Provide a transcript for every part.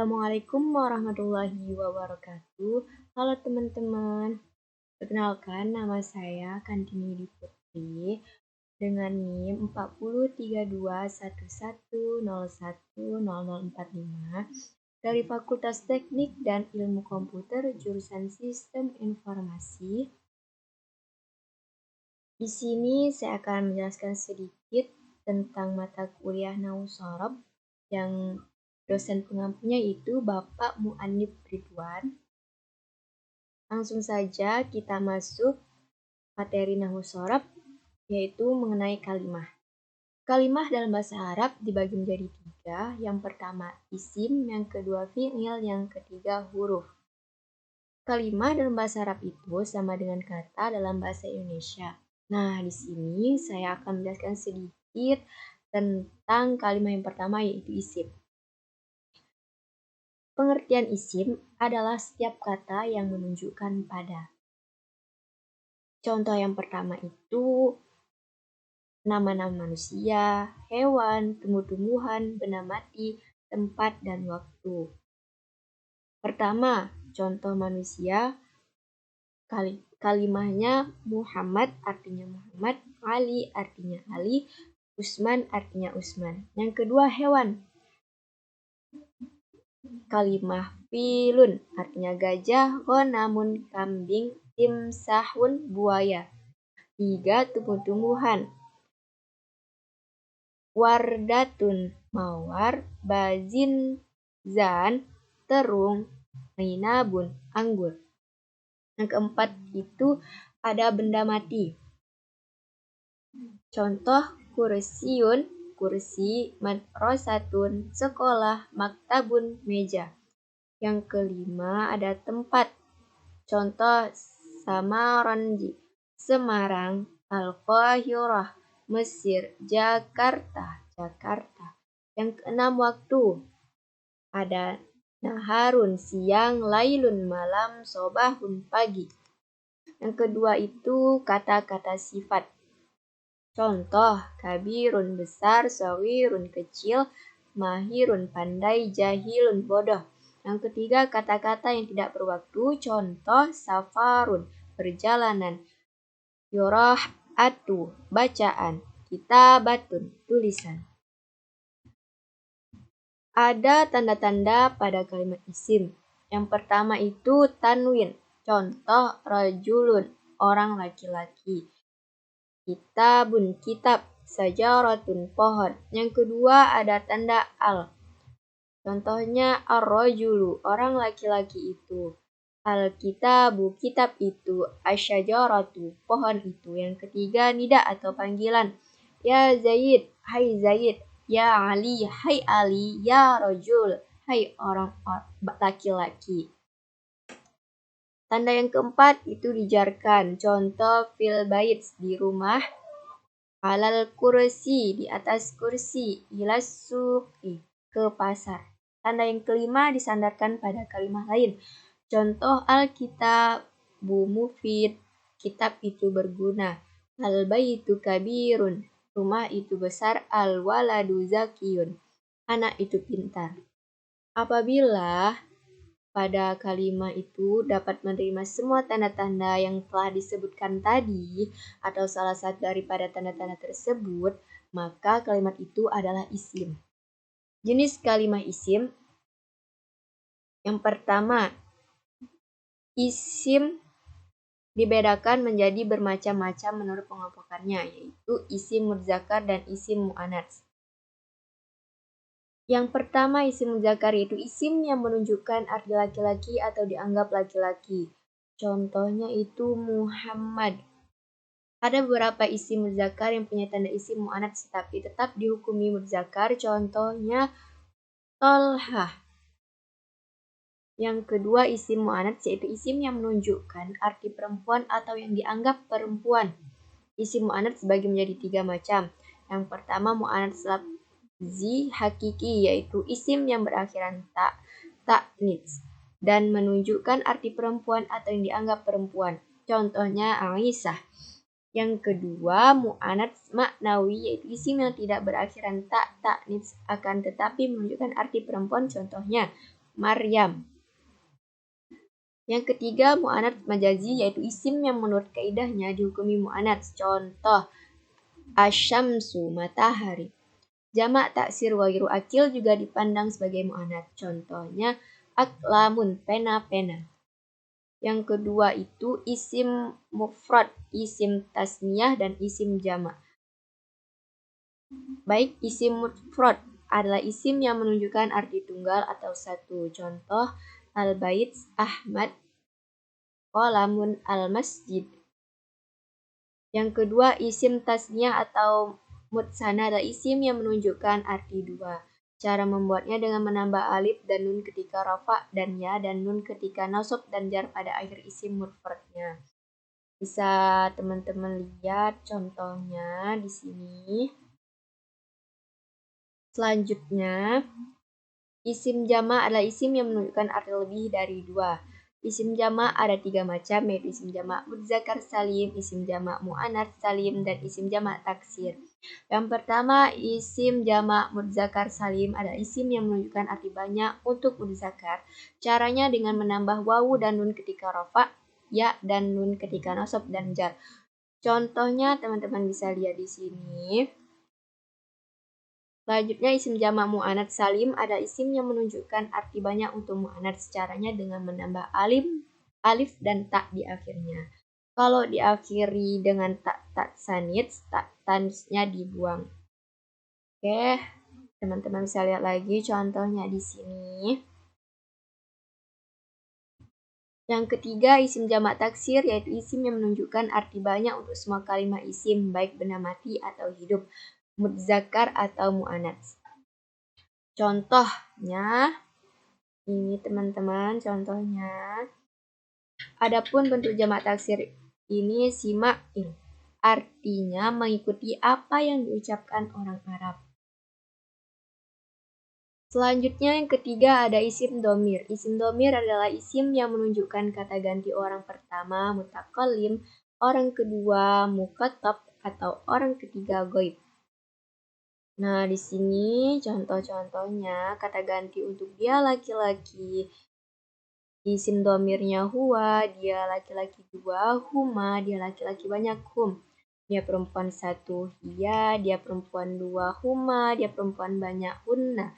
Assalamualaikum warahmatullahi wabarakatuh. Halo teman-teman, perkenalkan nama saya Kantini Dwi Putri dengan NIM 40321101045 dari Fakultas Teknik dan Ilmu Komputer jurusan Sistem Informasi. Di sini saya akan menjelaskan sedikit tentang mata kuliah Nahwu Shorof yang dosen pengampunya itu Bapak Mu'annif Ridwan. Langsung saja kita masuk materi Nahwu Shorof, yaitu mengenai kalimah. Kalimah dalam bahasa Arab dibagi menjadi 3. Yang pertama isim, yang kedua fi'il, yang ketiga huruf. Kalimah dalam bahasa Arab itu sama dengan kata dalam bahasa Indonesia. Nah, di sini saya akan menjelaskan sedikit tentang kalimah yang pertama, yaitu isim. Pengertian isim adalah setiap kata yang menunjukkan pada. Contoh yang pertama itu nama-nama manusia, hewan, tumbuh-tumbuhan, benda mati, tempat, dan waktu. Pertama, contoh manusia, kalimahnya Muhammad artinya Muhammad, Ali artinya Ali, Usman artinya Usman. Yang kedua hewan, kalimah filun artinya gajah, ghonamun kambing, timsahun buaya. 3. Tumbuh-tumbuhan, wardatun mawar, bazinzan terung, inabun anggur. Yang keempat itu ada benda mati. Contoh kursiun kursi, madrasatun sekolah, maktabun meja. Yang kelima ada tempat. Contoh Samaranji Semarang, Al-Qahirah Mesir, Jakarta. Yang keenam waktu. Ada naharun siang, lailun malam, sobahun pagi. Yang kedua itu kata-kata sifat. Contoh kabirun besar, sawirun kecil, mahirun pandai, jahilun bodoh. Yang ketiga kata-kata yang tidak berwaktu. Contoh safarun perjalanan, yurahatu bacaan, kitabatun tulisan. Ada tanda-tanda pada kalimat isim. Yang pertama itu tanwin. Contoh rajulun orang laki-laki, kitabun kitab, sajaratun pohon. Yang kedua ada tanda al. Contohnya ar-rajulu orang laki-laki itu, al-kitabu kitab itu, asyajaratu pohon itu. Yang ketiga nida atau panggilan. Ya Zaid, hai Zaid. Ya Ali, hai Ali. Ya rajul, hai orang laki-laki. Tanda yang keempat itu dijarkan. Contoh fil bait di rumah, alal kursi di atas kursi, ilas suqi ke pasar. Tanda yang kelima disandarkan pada kalimat lain. Contoh al-kitabu mufid, kitab itu berguna. Al-baitu kabirun, rumah itu besar. Al-waladu zakiyun, anak itu pintar. Apabila pada kalimat itu dapat menerima semua tanda-tanda yang telah disebutkan tadi, atau salah satu daripada tanda-tanda tersebut, maka kalimat itu adalah isim. Jenis kalimat isim. Yang pertama, isim dibedakan menjadi bermacam-macam menurut pengelompokannya, yaitu isim mudzakkar dan isim muannats. Yang pertama isim mudzakkar yaitu isim yang menunjukkan arti laki-laki atau dianggap laki-laki. Contohnya itu Muhammad. Ada beberapa isim mudzakkar yang punya tanda isim muannats tetapi tetap dihukumi mudzakkar. Contohnya Tolhah. Yang kedua isim muannats yaitu isim yang menunjukkan arti perempuan atau yang dianggap perempuan. Isim muannats dibagi menjadi 3 macam. Yang pertama muannats lafzi hakiki yaitu isim yang berakhiran ta, ta'nits dan menunjukkan arti perempuan atau yang dianggap perempuan. Contohnya Aisyah. Yang kedua muannats maknawi yaitu isim yang tidak berakhiran ta, ta'nits akan tetapi menunjukkan arti perempuan. Contohnya Maryam. Yang ketiga, mu'anats majazi, yaitu isim yang menurut kaidahnya dihukumi mu'anats. Contoh, asyamsu, matahari. Jamak taksir ghairu akil juga dipandang sebagai mu'anats. Contohnya, aklamun, pena-pena. Yang kedua itu isim mufrad, isim tasniyah, dan isim jamak. Baik, isim mufrad adalah isim yang menunjukkan arti tunggal atau satu. Contoh, al-bait, Ahmad, qalamun, al-masjid. Yang kedua, isim tasniyah atau mutsana adalah isim yang menunjukkan arti dua. Cara membuatnya dengan menambah alif dan nun ketika rafa dan ya dan nun ketika nasab dan jar pada akhir isim mufradnya. Bisa teman-teman lihat contohnya di sini. Selanjutnya, isim jamak adalah isim yang menunjukkan arti lebih dari dua. Isim jamak ada 3 macam, yaitu isim jamak mudzakkar salim, isim jamak muannats salim, dan isim jamak taksir. Yang pertama, isim jamak mudzakkar salim adalah isim yang menunjukkan arti banyak untuk mudzakkar. Caranya dengan menambah wawu dan nun ketika rafa, ya dan nun ketika nasab dan jar. Contohnya teman-teman bisa lihat di sini. Selanjutnya, isim jamak mu'anats salim ada isim yang menunjukkan arti banyak untuk mu'anats. Caranya dengan menambah alif dan tak di akhirnya. Kalau diakhiri dengan tak sanits, tak tanisnya dibuang. Oke, teman-teman bisa lihat lagi contohnya di sini. Yang ketiga, isim jamak taksir, yaitu isim yang menunjukkan arti banyak untuk semua kalimat isim, baik benda mati atau hidup, mudzakkar atau mu'anats. Contohnya, ini teman-teman, contohnya. Adapun bentuk jamak taksir ini simak ini. Artinya mengikuti apa yang diucapkan orang Arab. Selanjutnya yang ketiga ada isim domir. Isim domir adalah isim yang menunjukkan kata ganti orang pertama, mutakallim, orang kedua, mukatab, atau orang ketiga, ghaib. Nah, di sini contoh-contohnya kata ganti untuk dia laki-laki. Isim domirnya huwa, dia laki-laki 2, huma, dia laki-laki banyak, hum. Dia perempuan 1, hiya, dia perempuan 2, huma, dia perempuan banyak, hunna.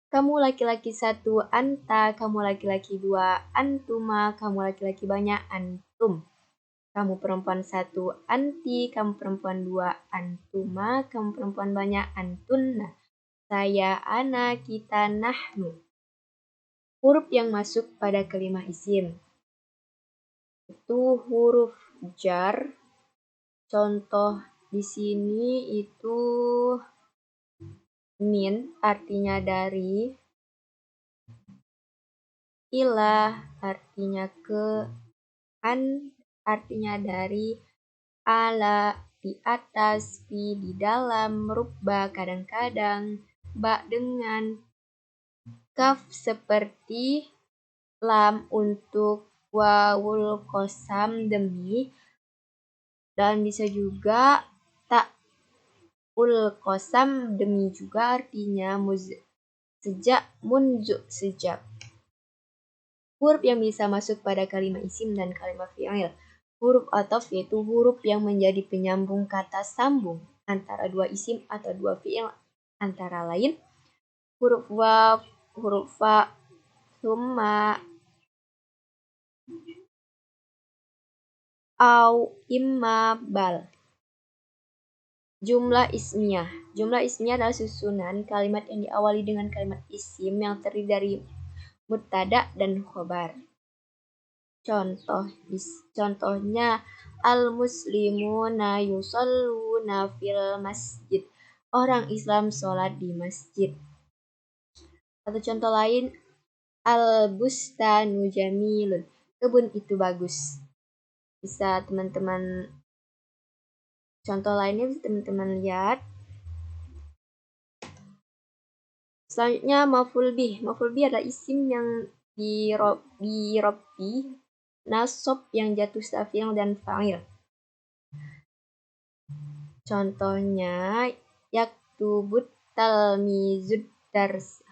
Kamu laki-laki 1, anta, kamu laki-laki 2, antuma, kamu laki-laki banyak, antum. Kamu perempuan 1, anti, kamu perempuan 2, antuma, kamu perempuan banyak, antunna. Saya, ana, kita, nahnu. Huruf yang masuk pada kalimat isim. Itu huruf jar. Contoh di sini itu min, artinya dari. Ilah, artinya ke. An, artinya dari. Ala, di atas, fi, di dalam, rubba, kadang-kadang, ba, dengan, kaf, seperti, lam, untuk, wawul qasam, demi, dan bisa juga tak ul qasam, demi juga artinya sejak, munzu, sejak. Huruf yang bisa masuk pada kalimat isim dan kalimat fi'il. Huruf ataf yaitu huruf yang menjadi penyambung kata sambung antara dua isim atau dua fi'il, antara lain huruf waw, huruf fa, summa, au, imma, bal. Jumlah ismiyah. Jumlah ismiyah adalah susunan kalimat yang diawali dengan kalimat isim yang terdiri dari mubtada dan khobar. Contohnya al-muslimuna yusalluna fil masjid. Orang Islam sholat di masjid. Atau contoh lain, al-bustanu jamilun. Kebun itu bagus. Bisa teman-teman, contoh lainnya bisa teman-teman lihat. Selanjutnya maf'ul bih. Maf'ul bih adalah isim yang dirobi nasab yang jatuh setelah fi'il dan fa'il. Contohnya yaktubut talmizud dars.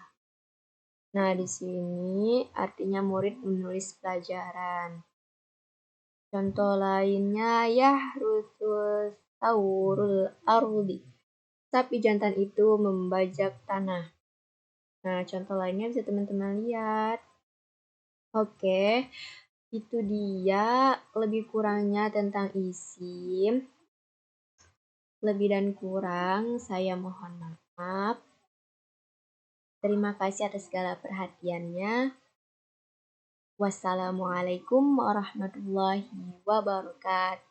Nah, di sini artinya murid menulis pelajaran. Contoh lainnya, Yahrusul taurul arudi. Sapi jantan itu membajak tanah. Nah, contoh lainnya bisa teman-teman lihat. Oke, itu dia lebih kurangnya tentang isim. Lebih dan kurang, saya mohon maaf. Terima kasih atas segala perhatiannya. Wassalamualaikum warahmatullahi wabarakatuh.